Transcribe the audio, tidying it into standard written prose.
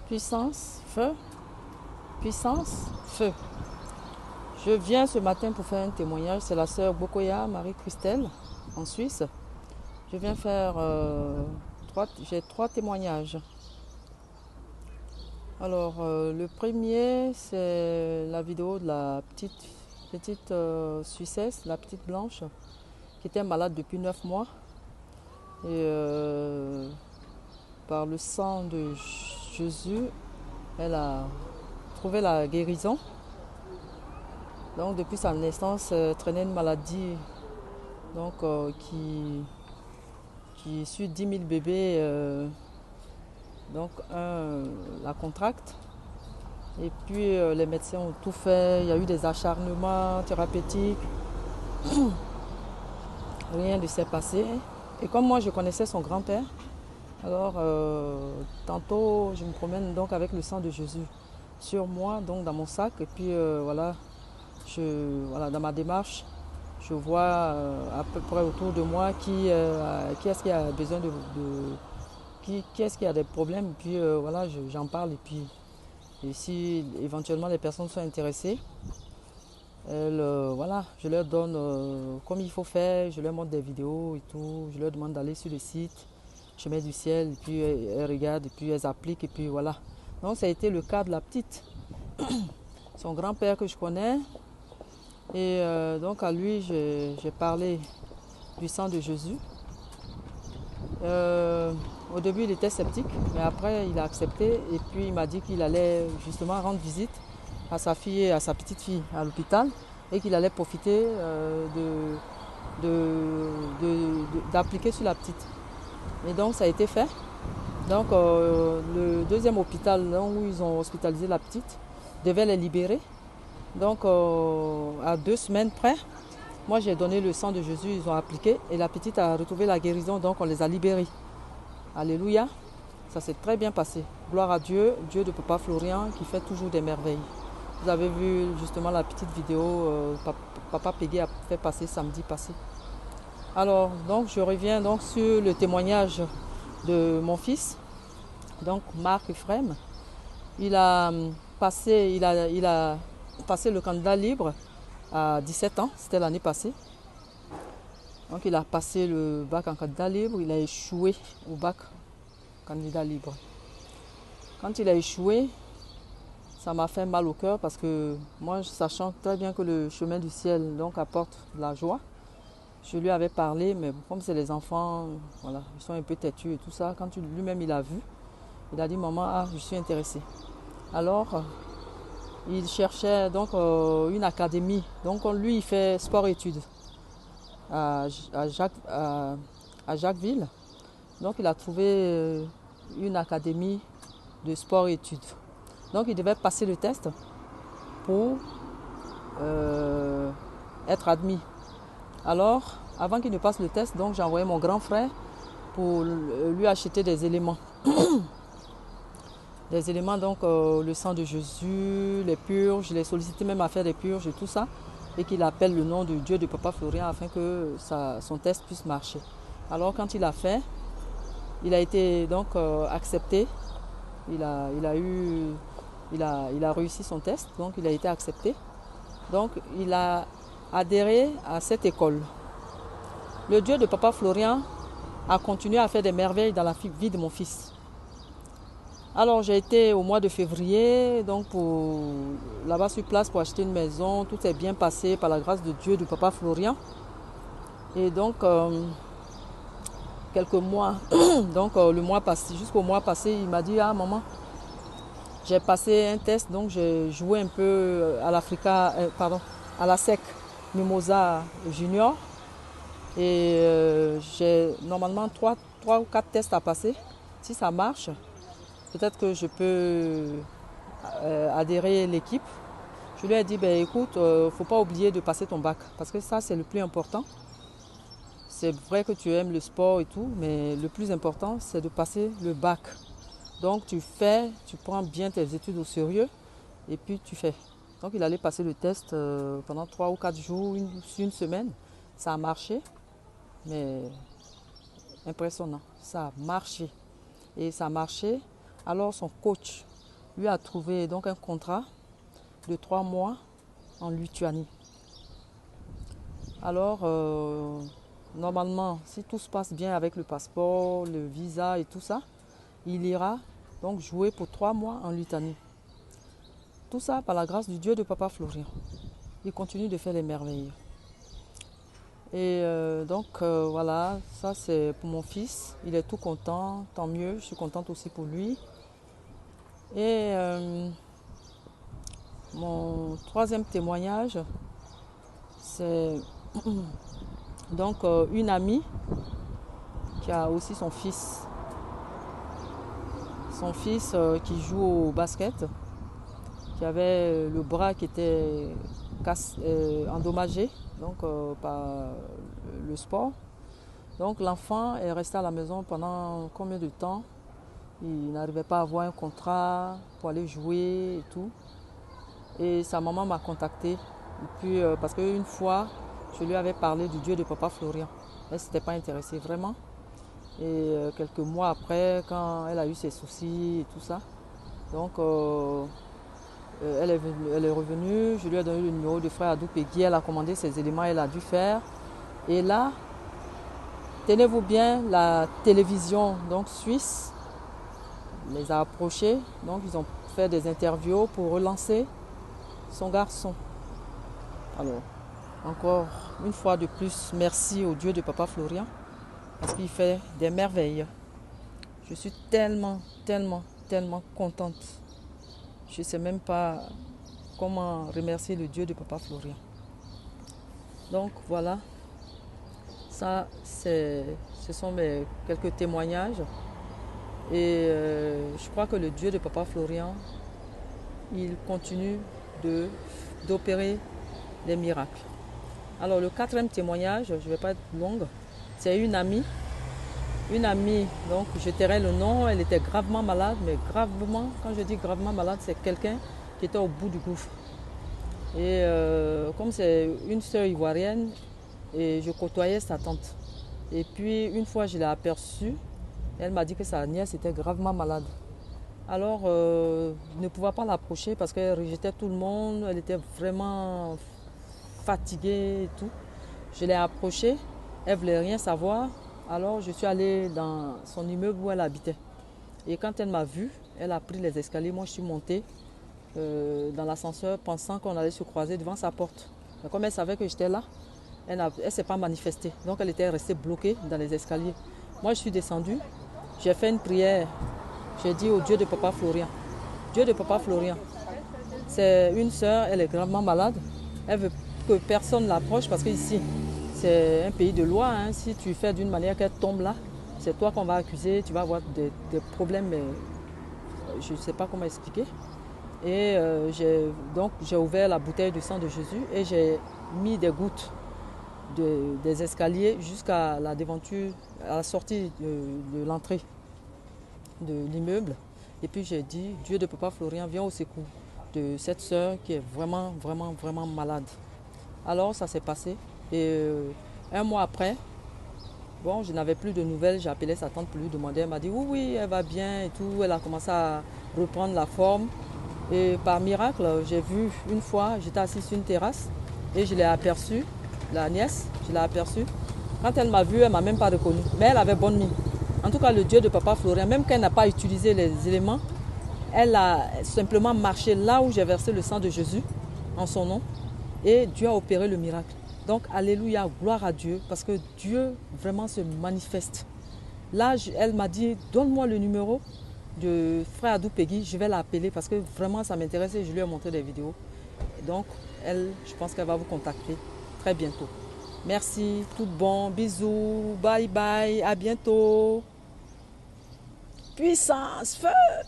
Puissance, feu, puissance, feu. Je viens ce matin pour faire un témoignage. C'est la sœur Bokoya Marie-Christelle en Suisse. Je viens faire j'ai trois témoignages. Alors, le premier, c'est la vidéo de la petite Suissesse, la petite blanche, qui était malade depuis 9 mois. Et par le sang de Jésus, elle a trouvé la guérison. Donc, depuis sa naissance, elle traînait une maladie donc, qui suit 10 000 bébés. Donc, la contracte. Et puis, les médecins ont tout fait. Il y a eu des acharnements thérapeutiques. Rien ne s'est passé. Et comme moi, je connaissais son grand-père, alors tantôt, je me promène donc avec le sang de Jésus sur moi, donc dans mon sac. Et puis, voilà, dans ma démarche, je vois à peu près autour de moi qui est-ce qui a besoin qui est-ce qui a des problèmes. Et puis, voilà, j'en parle. Et puis, et si éventuellement les personnes sont intéressées, voilà, je leur donne comme il faut faire, je leur montre des vidéos et tout, je leur demande d'aller sur le site, je mets du ciel, et puis elles regardent, et puis elles appliquent, et puis voilà. Donc ça a été le cas de la petite, son grand-père que je connais, et donc à lui j'ai parlé du sang de Jésus. Au début il était sceptique, mais après il a accepté, et puis il m'a dit qu'il allait justement rendre visite à sa fille et à sa petite fille à l'hôpital et qu'il allait profiter d'appliquer sur la petite. Et donc ça a été fait. Donc le deuxième hôpital où ils ont hospitalisé la petite devait les libérer. Donc à 2 semaines près, moi j'ai donné le sang de Jésus, ils ont appliqué et la petite a retrouvé la guérison, donc on les a libérés. Alléluia, ça s'est très bien passé. Gloire à Dieu, Dieu de Papa Florian qui fait toujours des merveilles. Vous avez vu justement la petite vidéo Papa Pégué a fait passer samedi passé. Alors, donc je reviens donc sur le témoignage de mon fils, donc Marc Ephraim. Il a passé le candidat libre à 17 ans, c'était l'année passée. Donc il a passé le bac en candidat libre, il a échoué au bac candidat libre. Quand il a échoué, ça m'a fait mal au cœur parce que moi, sachant très bien que le chemin du ciel donc apporte de la joie, je lui avais parlé, mais comme c'est les enfants, voilà, ils sont un peu têtus et tout ça, quand lui-même il a vu, il a dit maman, je suis intéressé. Alors, il cherchait donc une académie. Donc lui, il fait sport-études à Jacquesville. Donc il a trouvé une académie de sport-études. Donc il devait passer le test pour être admis. Alors, avant qu'il ne passe le test, donc j'ai envoyé mon grand frère pour lui acheter des éléments. Des éléments, donc le sang de Jésus, les purges, je l'ai sollicité même à faire des purges et tout ça. Et qu'il appelle le nom de Dieu de Papa Florian afin que son test puisse marcher. Alors quand il a fait, il a été donc accepté. Il a réussi son test, donc il a été accepté. Donc il a adhéré à cette école. Le Dieu de Papa Florian a continué à faire des merveilles dans la vie de mon fils. Alors j'ai été au mois de février, donc là-bas sur place pour acheter une maison. Tout s'est bien passé par la grâce de Dieu de Papa Florian. Et donc quelques mois, donc le mois passé, jusqu'au mois passé, il m'a dit maman, j'ai passé un test, donc j'ai joué un peu à à la SEC Mimosa Junior. Et j'ai normalement 3 ou 4 tests à passer. Si ça marche, peut-être que je peux adhérer l'équipe. Je lui ai dit, écoute, faut pas oublier de passer ton bac, parce que ça c'est le plus important. C'est vrai que tu aimes le sport et tout, mais le plus important c'est de passer le bac. Donc tu prends bien tes études au sérieux et puis tu fais. Donc il allait passer le test pendant 3 ou 4 jours, une semaine. Ça a marché, mais impressionnant. Ça a marché. Et ça a marché. Alors son coach lui a trouvé donc un contrat de 3 mois en Lituanie. Alors, normalement, si tout se passe bien avec le passeport, le visa et tout ça, il ira donc jouer pour 3 mois en Lituanie. Tout ça par la grâce du Dieu de Papa Florian. Il continue de faire les merveilles. Et voilà, ça c'est pour mon fils. Il est tout content, tant mieux. Je suis contente aussi pour lui. Et mon troisième témoignage, c'est donc une amie qui a aussi son fils. Son fils qui joue au basket, qui avait le bras qui était endommagé donc, par le sport. Donc l'enfant est resté à la maison pendant combien de temps? Il n'arrivait pas à avoir un contrat pour aller jouer et tout. Et sa maman m'a contacté. Et puis, parce qu'une fois, je lui avais parlé du Dieu de Papa Florian. Elle ne s'était pas intéressée vraiment. Et quelques mois après, quand elle a eu ses soucis et tout ça, donc elle est revenue, je lui ai donné le numéro de frère Adou Pegui, elle a commandé ses éléments, elle a dû faire. Et là, tenez-vous bien, la télévision donc suisse les a approchés, donc ils ont fait des interviews pour relancer son garçon. Alors, encore une fois de plus, merci au Dieu de Papa Florian, parce qu'il fait des merveilles. Je suis tellement contente. Je ne sais même pas comment remercier le Dieu de Papa Florian. Donc voilà, ça ce sont mes quelques témoignages. Et je crois que le Dieu de Papa Florian, il continue d'opérer des miracles. Alors le quatrième témoignage, je ne vais pas être longue, c'est une amie. Une amie, donc je tairai le nom, elle était gravement malade, mais gravement, quand je dis gravement malade, c'est quelqu'un qui était au bout du gouffre. Et comme c'est une sœur ivoirienne, et je côtoyais sa tante. Et puis une fois je l'ai aperçue, elle m'a dit que sa nièce était gravement malade. Alors je ne pouvais pas l'approcher parce qu'elle rejetait tout le monde, elle était vraiment fatiguée et tout. Je l'ai approchée, elle ne voulait rien savoir. Alors je suis allée dans son immeuble où elle habitait. Et quand elle m'a vue, elle a pris les escaliers. Moi je suis montée dans l'ascenseur pensant qu'on allait se croiser devant sa porte. Mais comme elle savait que j'étais là, elle ne s'est pas manifestée. Donc elle était restée bloquée dans les escaliers. Moi je suis descendue, j'ai fait une prière. J'ai dit au Dieu de Papa Florian, Dieu de Papa Florian, c'est une sœur, elle est gravement malade. Elle veut que personne l'approche parce qu'ici, c'est un pays de loi. Hein. Si tu fais d'une manière qu'elle tombe là, c'est toi qu'on va accuser, tu vas avoir des problèmes, mais je ne sais pas comment expliquer. Et j'ai ouvert la bouteille du sang de Jésus et j'ai mis des gouttes des escaliers jusqu'à la devanture, à la sortie de l'entrée de l'immeuble. Et puis j'ai dit, Dieu de Papa Florian, viens au secours de cette sœur qui est vraiment malade. Alors ça s'est passé. Et un mois après, bon, je n'avais plus de nouvelles, j'ai appelé sa tante pour lui demander. Elle m'a dit oui, elle va bien et tout. Elle a commencé à reprendre la forme. Et par miracle, j'ai vu une fois, j'étais assise sur une terrasse et je l'ai aperçue, la nièce, je l'ai aperçue. Quand elle m'a vue, elle ne m'a même pas reconnue. Mais elle avait bonne mine. En tout cas, le Dieu de Papa Florian, même qu'elle n'a pas utilisé les éléments, elle a simplement marché là où j'ai versé le sang de Jésus en son nom. Et Dieu a opéré le miracle. Donc, alléluia, gloire à Dieu, parce que Dieu vraiment se manifeste. Là, elle m'a dit, donne-moi le numéro de frère Adou Pegui, je vais l'appeler parce que vraiment ça m'intéresse et je lui ai montré des vidéos. Donc, elle, je pense qu'elle va vous contacter très bientôt. Merci, tout bon, bisous, bye bye, à bientôt. Puissance, feu!